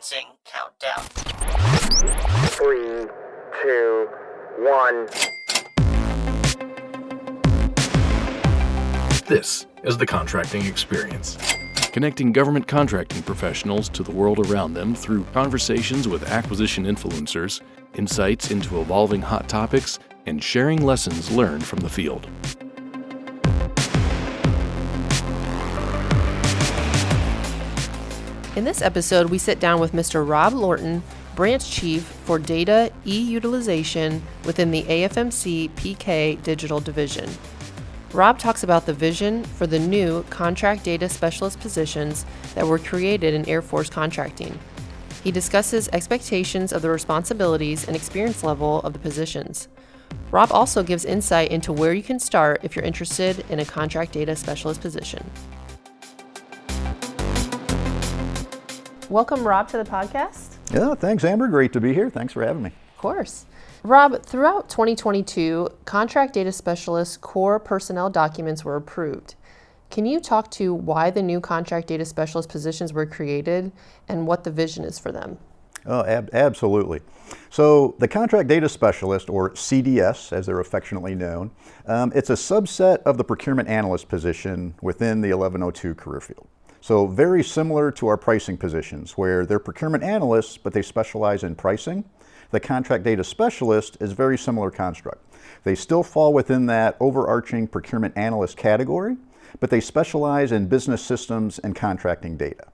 Commencing countdown. 3, 2, 1. This is the Contracting Experience, connecting government contracting professionals to the world around them through conversations with acquisition influencers, insights into evolving hot topics, and sharing lessons learned from the field. In this episode, we sit down with Mr. Rob Lorton, Branch Chief for Data eUtilization within the AFMC PK Digital Division. Rob talks about the vision for the new contract data specialist positions that were created in Air Force contracting. He discusses expectations of the responsibilities and experience level of the positions. Rob also gives insight into where you can start if you're interested in a contract data specialist position. Welcome, Rob, to the podcast. Yeah, thanks, Amber. Great to be here. Thanks for having me. Of course. Rob, throughout 2022, contract data specialist core personnel documents were approved. Can you talk to why the new contract data specialist positions were created and what the vision is for them? Oh, absolutely. So the contract data specialist, or CDS, as they're affectionately known, it's a subset of the procurement analyst position within the 1102 career field. So very similar to our pricing positions, where they're procurement analysts, but they specialize in pricing. The contract data specialist is a very similar construct. They still fall within that overarching procurement analyst category, but they specialize in business systems and contracting data.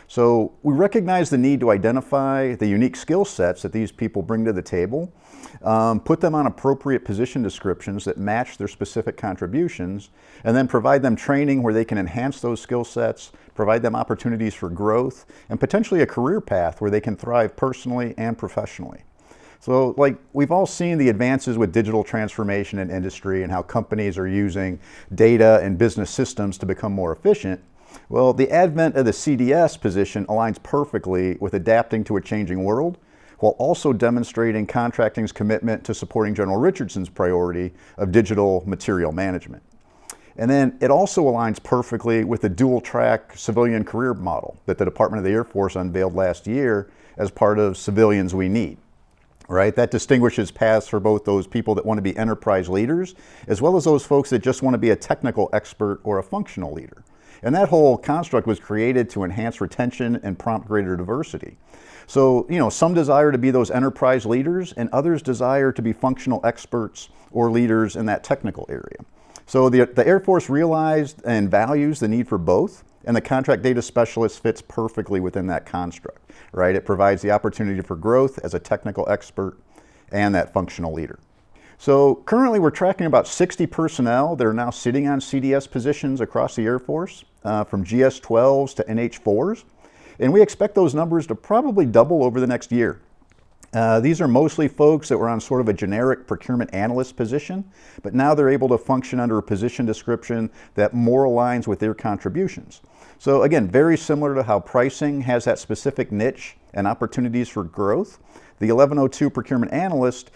So we recognize the need to identify the unique skill sets that these people bring to the table, put them on appropriate position descriptions that match their specific contributions, and then provide them training where they can enhance those skill sets, provide them opportunities for growth, and potentially a career path where they can thrive personally and professionally. So we've all seen the advances with digital transformation in industry and how companies are using data and business systems to become more efficient. Well, the advent of the CDS position aligns perfectly with adapting to a changing world, while also demonstrating contracting's commitment to supporting General Richardson's priority of digital material management. And then it also aligns perfectly with the dual-track civilian career model that the Department of the Air Force unveiled last year as part of Civilians We Need. Right? That distinguishes paths for both those people that want to be enterprise leaders, as well as those folks that just want to be a technical expert or a functional leader. And that whole construct was created to enhance retention and prompt greater diversity. So, some desire to be those enterprise leaders and others desire to be functional experts or leaders in that technical area. So the Air Force realized and values the need for both, and the contract data specialist fits perfectly within that construct, right? It provides the opportunity for growth as a technical expert and that functional leader. So currently we're tracking about 60 personnel that are now sitting on CDS positions across the Air Force, from GS-12s to NH-4s, and we expect those numbers to probably double over the next year. These are mostly folks that were on sort of a generic procurement analyst position, but now they're able to function under a position description that more aligns with their contributions. So again, very similar to how pricing has that specific niche and opportunities for growth, the 1102 procurement analyst,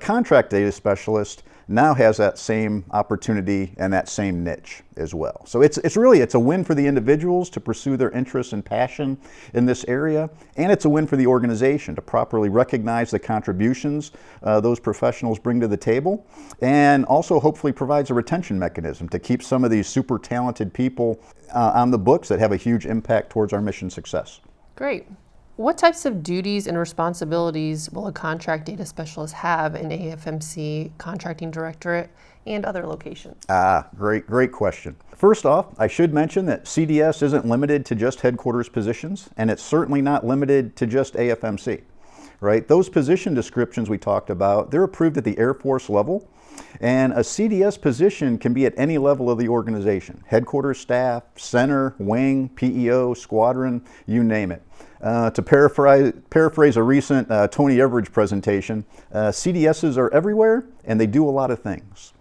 contract data specialist, now has that same opportunity and that same niche as well. So it's a win for the individuals to pursue their interest and passion in this area, and it's a win for the organization to properly recognize the contributions those professionals bring to the table, and also hopefully provides a retention mechanism to keep some of these super talented people on the books that have a huge impact towards our mission success. Great. What types of duties and responsibilities will a contract data specialist have in AFMC Contracting Directorate and other locations? Great question. First off, I should mention that CDS isn't limited to just headquarters positions, and it's certainly not limited to just AFMC, right? Those position descriptions we talked about, they're approved at the Air Force level, and a CDS position can be at any level of the organization: headquarters staff, center, wing, PEO, squadron, you name it. To paraphrase a recent Tony Everidge presentation, CDSs are everywhere and they do a lot of things.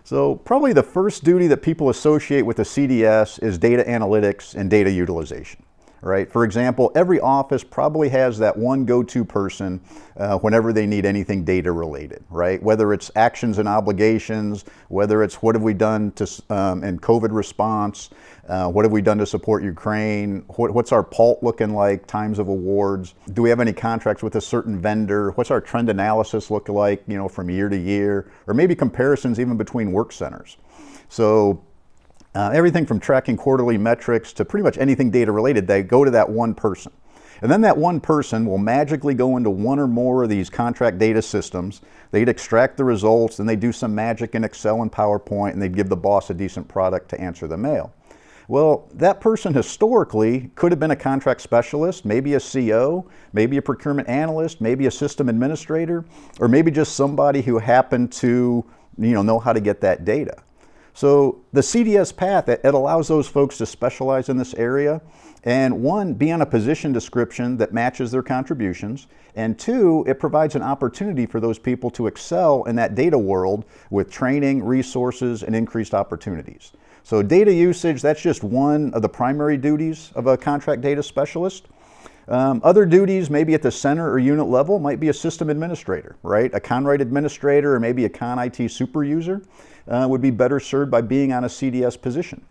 So probably the first duty that people associate with a CDS is data analytics and data utilization. right? For example, every office probably has that one go-to person whenever they need anything data related, right? Whether it's actions and obligations, whether it's what have we done to in COVID response, what have we done to support Ukraine, what's our PALT looking like, times of awards, do we have any contracts with a certain vendor, what's our trend analysis look like, from year to year, or maybe comparisons even between work centers. So everything from tracking quarterly metrics to pretty much anything data related, they go to that one person. And then that one person will magically go into one or more of these contract data systems. They'd extract the results, and they'd do some magic in Excel and PowerPoint, and they'd give the boss a decent product to answer the mail. Well, that person historically could have been a contract specialist, maybe a CO, maybe a procurement analyst, maybe a system administrator, or maybe just somebody who happened to know how to get that data. So the CDS path, it allows those folks to specialize in this area and one, be on a position description that matches their contributions, and two, it provides an opportunity for those people to excel in that data world with training, resources, and increased opportunities. So data usage, that's just one of the primary duties of a contract data specialist. Other duties, maybe at the center or unit level, might be a system administrator, right? A Conwrite administrator or maybe a Con IT super user would be better served by being on a CDS position.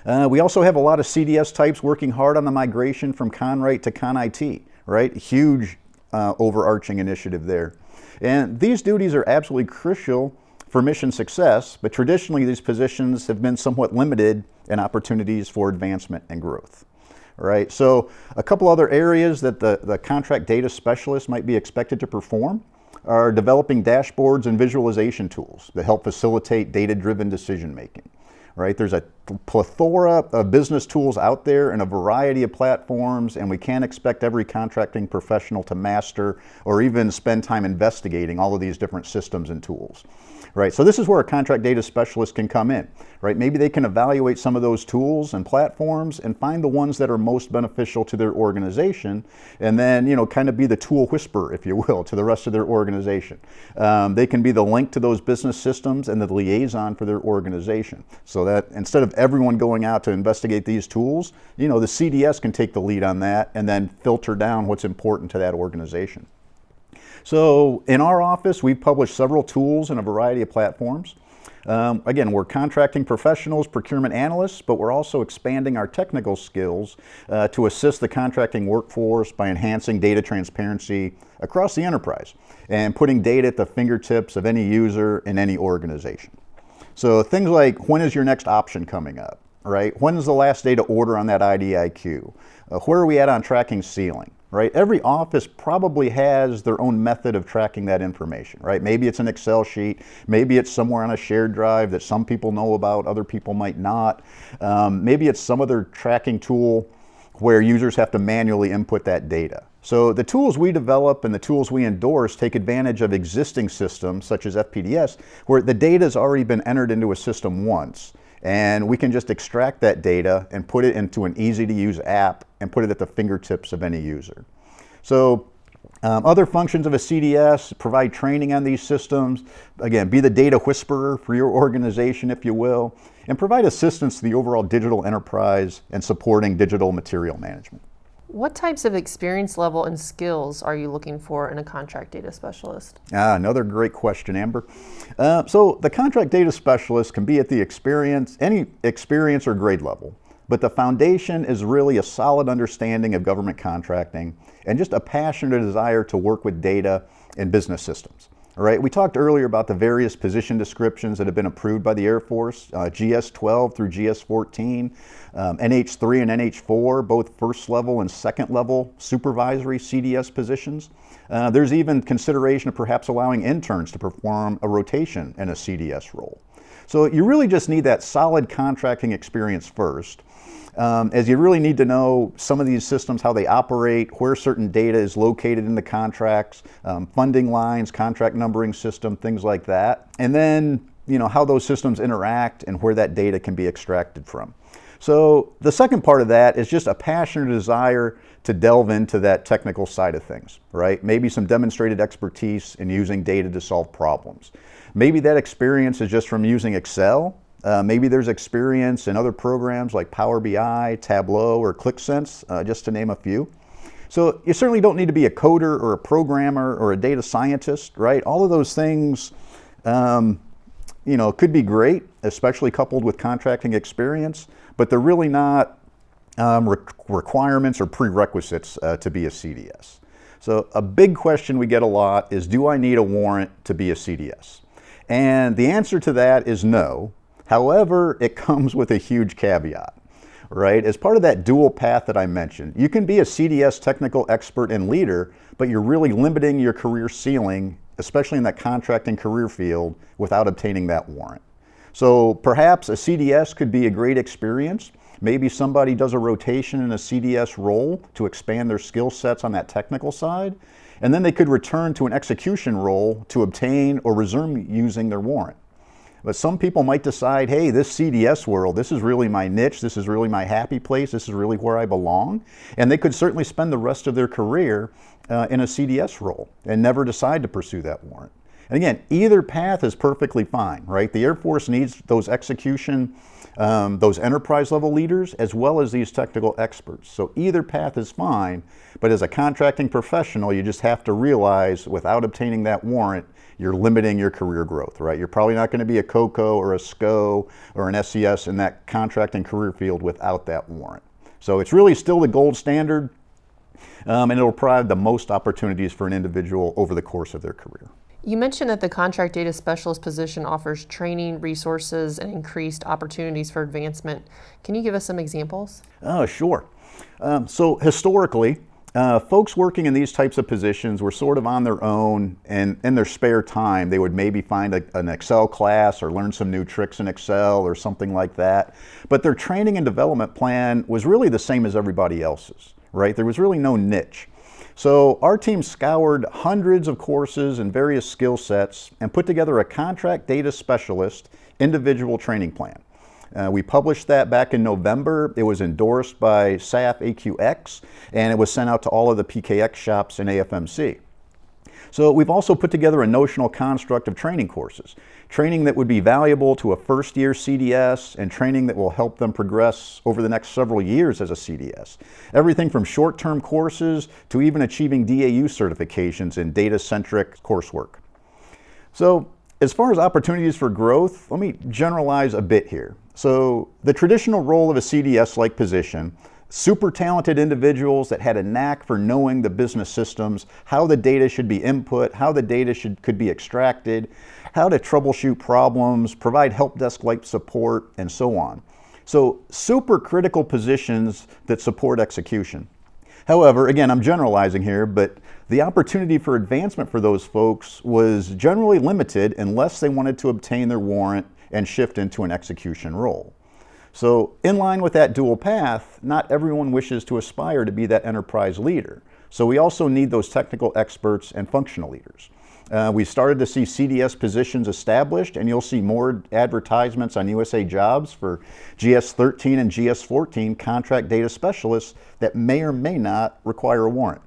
We also have a lot of CDS types working hard on the migration from Conwrite to Con IT, right? Huge overarching initiative there. And these duties are absolutely crucial for mission success, but traditionally these positions have been somewhat limited in opportunities for advancement and growth. Right, so a couple other areas that the contract data specialist might be expected to perform are developing dashboards and visualization tools that help facilitate data-driven decision making. Right, there's a plethora of business tools out there in a variety of platforms, and we can't expect every contracting professional to master or even spend time investigating all of these different systems and tools. Right, so this is where a contract data specialist can come in. Right, maybe they can evaluate some of those tools and platforms and find the ones that are most beneficial to their organization, and then kind of be the tool whisperer, if you will, to the rest of their organization. They can be the link to those business systems and the liaison for their organization, so that instead of everyone going out to investigate these tools, the CDS can take the lead on that and then filter down what's important to that organization. So in our office, we've published several tools in a variety of platforms. Again, we're contracting professionals, procurement analysts, but we're also expanding our technical skills to assist the contracting workforce by enhancing data transparency across the enterprise and putting data at the fingertips of any user in any organization. So things like, when is your next option coming up, right? When is the last day to order on that IDIQ? Where are we at on tracking ceiling? Right? Every office probably has their own method of tracking that information, right? Maybe it's an Excel sheet, maybe it's somewhere on a shared drive that some people know about, other people might not. Maybe it's some other tracking tool where users have to manually input that data. So the tools we develop and the tools we endorse take advantage of existing systems such as FPDS, where the data has already been entered into a system once. And we can just extract that data and put it into an easy to use app and put it at the fingertips of any user. So other functions of a CDS, provide training on these systems, again, be the data whisperer for your organization, if you will, and provide assistance to the overall digital enterprise and supporting digital material management. What types of experience level and skills are you looking for in a contract data specialist? Another great question, Amber. So the contract data specialist can be at the any experience or grade level, but the foundation is really a solid understanding of government contracting and just a passion or desire to work with data and business systems. All right, we talked earlier about the various position descriptions that have been approved by the Air Force, GS-12 through GS-14, NH-3 and NH-4, both first level and second level supervisory CDS positions. There's even consideration of perhaps allowing interns to perform a rotation in a CDS role. So you really just need that solid contracting experience first, as you really need to know some of these systems, how they operate, where certain data is located in the contracts, funding lines, contract numbering system, things like that. And then, how those systems interact and where that data can be extracted from. So the second part of that is just a passion or desire to delve into that technical side of things, right? Maybe some demonstrated expertise in using data to solve problems. Maybe that experience is just from using Excel Maybe there's experience in other programs like Power BI, Tableau, or ClickSense, just to name a few. So you certainly don't need to be a coder or a programmer or a data scientist, right? All of those things, could be great, especially coupled with contracting experience, but they're really not requirements or prerequisites to be a CDS. So a big question we get a lot is, do I need a warrant to be a CDS? And the answer to that is no. However, it comes with a huge caveat, right? As part of that dual path that I mentioned, you can be a CDS technical expert and leader, but you're really limiting your career ceiling, especially in that contracting career field, without obtaining that warrant. So perhaps a CDS could be a great experience. Maybe somebody does a rotation in a CDS role to expand their skill sets on that technical side, and then they could return to an execution role to obtain or resume using their warrant. But some people might decide, hey, this CDS world, this is really my niche, this is really my happy place, this is really where I belong. And they could certainly spend the rest of their career in a CDS role and never decide to pursue that warrant. And again, either path is perfectly fine, right? The Air Force needs those execution, those enterprise level leaders, as well as these technical experts. So either path is fine, but as a contracting professional, you just have to realize without obtaining that warrant, you're limiting your career growth, right? You're probably not going to be a COCO or a SCO or an SES in that contracting career field without that warrant. So it's really still the gold standard, and it'll provide the most opportunities for an individual over the course of their career. You mentioned that the contract data specialist position offers training, resources, and increased opportunities for advancement. Can you give us some examples? Sure. So historically, folks working in these types of positions were sort of on their own, and in their spare time, they would maybe find an Excel class or learn some new tricks in Excel or something like that. But their training and development plan was really the same as everybody else's, right? There was really no niche. So our team scoured hundreds of courses and various skill sets and put together a contract data specialist individual training plan. We published that back in November. It was endorsed by SAF AQX, and it was sent out to all of the PKX shops in AFMC. So we've also put together a notional construct of training courses, training that would be valuable to a first-year CDS and training that will help them progress over the next several years as a CDS. Everything from short-term courses to even achieving DAU certifications in data-centric coursework. So as far as opportunities for growth, let me generalize a bit here. So the traditional role of a CDS-like position, super talented individuals that had a knack for knowing the business systems, how the data should be input, how the data could be extracted, how to troubleshoot problems, provide help desk-like support, and so on. So super critical positions that support execution. However, again, I'm generalizing here, but the opportunity for advancement for those folks was generally limited unless they wanted to obtain their warrant and shift into an execution role. So in line with that dual path, not everyone wishes to aspire to be that enterprise leader. So we also need those technical experts and functional leaders. We started to see CDS positions established, and you'll see more advertisements on USA Jobs for GS-13 and GS-14 contract data specialists that may or may not require a warrant.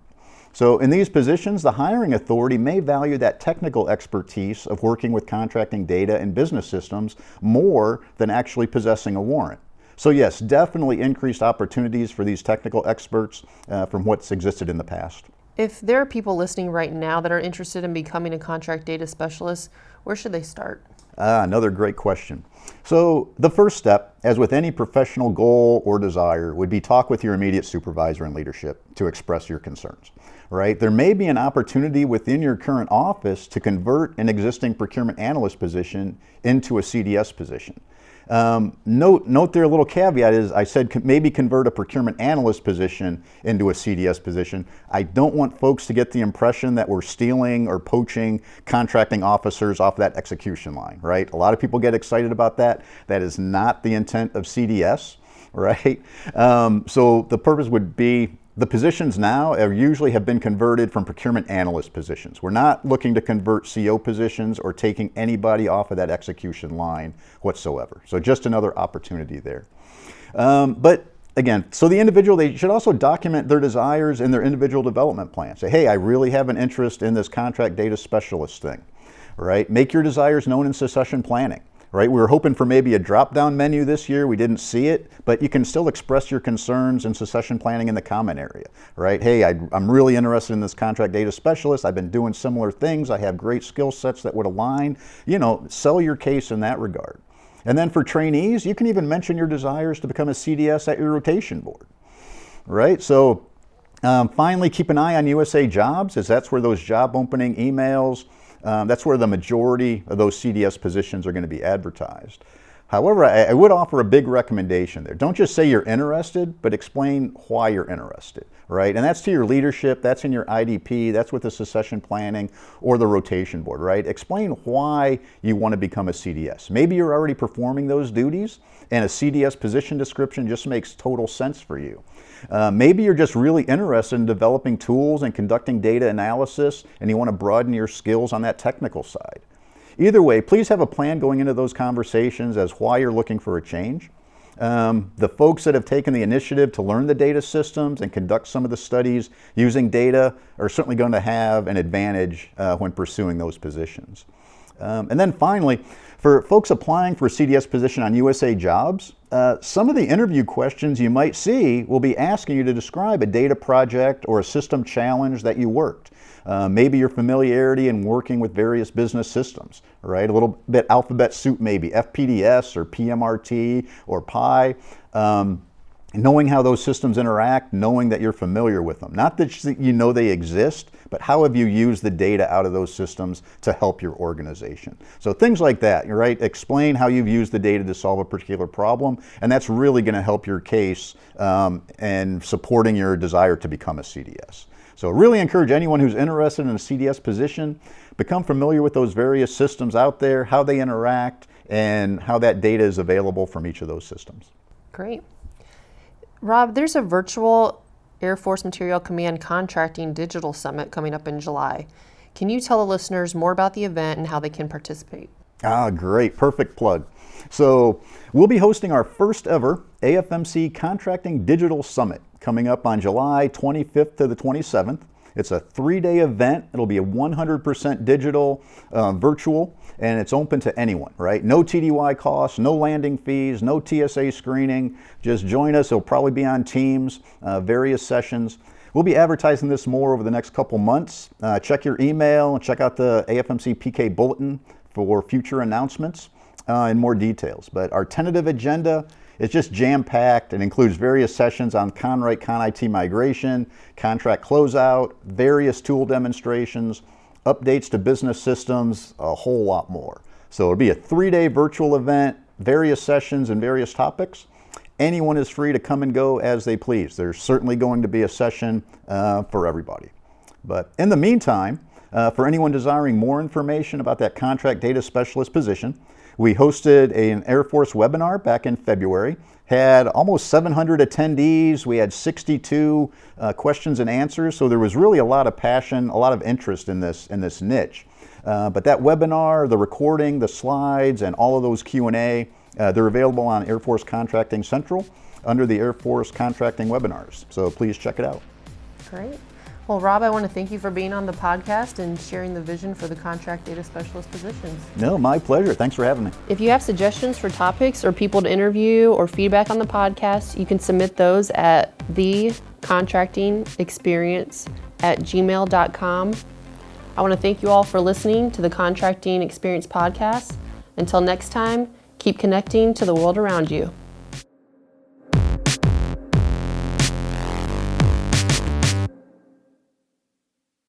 So in these positions, the hiring authority may value that technical expertise of working with contracting data and business systems more than actually possessing a warrant. So yes, definitely increased opportunities for these technical experts from what's existed in the past. If there are people listening right now that are interested in becoming a contract data specialist, where should they start? Another great question. So the first step, as with any professional goal or desire, would be talk with your immediate supervisor and leadership to express your concerns, right? There may be an opportunity within your current office to convert an existing procurement analyst position into a CDS position. Note there, a little caveat is I said maybe convert a procurement analyst position into a CDS position. I don't want folks to get the impression that we're stealing or poaching contracting officers off that execution line, right? A lot of people get excited about that. That is not the intent of CDS, right? So the purpose would be the positions now usually have been converted from procurement analyst positions. We're not looking to convert CO positions or taking anybody off of that execution line whatsoever. So just another opportunity there. But again, so the individual, they should also document their desires in their individual development plan. Say, hey, I really have an interest in this contract data specialist thing, right? Make your desires known in succession planning. right? We were hoping for maybe a drop-down menu this year. We didn't see it, but you can still express your concerns in succession planning in the comment area, right? Hey, I'm really interested in this contract data specialist. I've been doing similar things. I have great skill sets that would align. Sell your case in that regard. And then for trainees, you can even mention your desires to become a CDS at your rotation board, right? So finally, keep an eye on USA Jobs, as that's where those job opening emails, that's where the majority of those CDS positions are going to be advertised. However, I would offer a big recommendation there. Don't just say you're interested, but explain why you're interested, right? And that's to your leadership, that's in your IDP, that's with the succession planning or the rotation board, right? Explain why you want to become a CDS. Maybe you're already performing those duties and a CDS position description just makes total sense for you. Maybe you're just really interested in developing tools and conducting data analysis and you want to broaden your skills on that technical side. Either way, please have a plan going into those conversations as why you're looking for a change. The folks that have taken the initiative to learn the data systems and conduct some of the studies using data are certainly going to have an advantage when pursuing those positions. And then finally, for folks applying for a CDS position on USA Jobs, some of the interview questions you might see will be asking you to describe a data project or a system challenge that you worked. Maybe your familiarity in working with various business systems, right? A little bit alphabet soup maybe, FPDS or PMRT or PI. Knowing how those systems interact, knowing that you're familiar with them. Not that you know they exist, but how have you used the data out of those systems to help your organization? So things like that, right? Explain how you've used the data to solve a particular problem, and that's really going to help your case and supporting your desire to become a CDS. So really encourage anyone who's interested in a CDS position, become familiar with those various systems out there, how they interact, and how that data is available from each of those systems. Great. Rob, there's a virtual Air Force Materiel Command Contracting Digital Summit coming up in July. Can you tell the listeners more about the event and how they can participate? Great. Perfect plug. So we'll be hosting our first ever AFMC Contracting Digital Summit coming up on July 25th to the 27th. It's a 3-day event. It'll be a 100% digital, virtual, and it's open to anyone, right? No TDY costs, no landing fees, no TSA screening. Just join us. It'll probably be on Teams, various sessions. We'll be advertising this more over the next couple months. Check your email and check out the AFMC PK Bulletin for future announcements and more details. But our tentative agenda, it's just jam-packed and includes various sessions on ConRight, ConIT migration, contract closeout, various tool demonstrations, updates to business systems, a whole lot more. So it'll be a 3-day virtual event, various sessions and various topics. Anyone is free to come and go as they please. There's certainly going to be a session for everybody. But in the meantime, for anyone desiring more information about that contract data specialist position, we hosted an Air Force webinar back in February, had almost 700 attendees. We had 62 questions and answers, so there was really a lot of passion, a lot of interest in this niche. But that webinar, the recording, the slides, and all of those Q&A, they're available on Air Force Contracting Central under the Air Force Contracting webinars. So please check it out. Great. Well, Rob, I want to thank you for being on the podcast and sharing the vision for the contract data specialist positions. No, my pleasure. Thanks for having me. If you have suggestions for topics or people to interview or feedback on the podcast, you can submit those at thecontractingexperience@gmail.com. I want to thank you all for listening to the Contracting Experience podcast. Until next time, keep connecting to the world around you.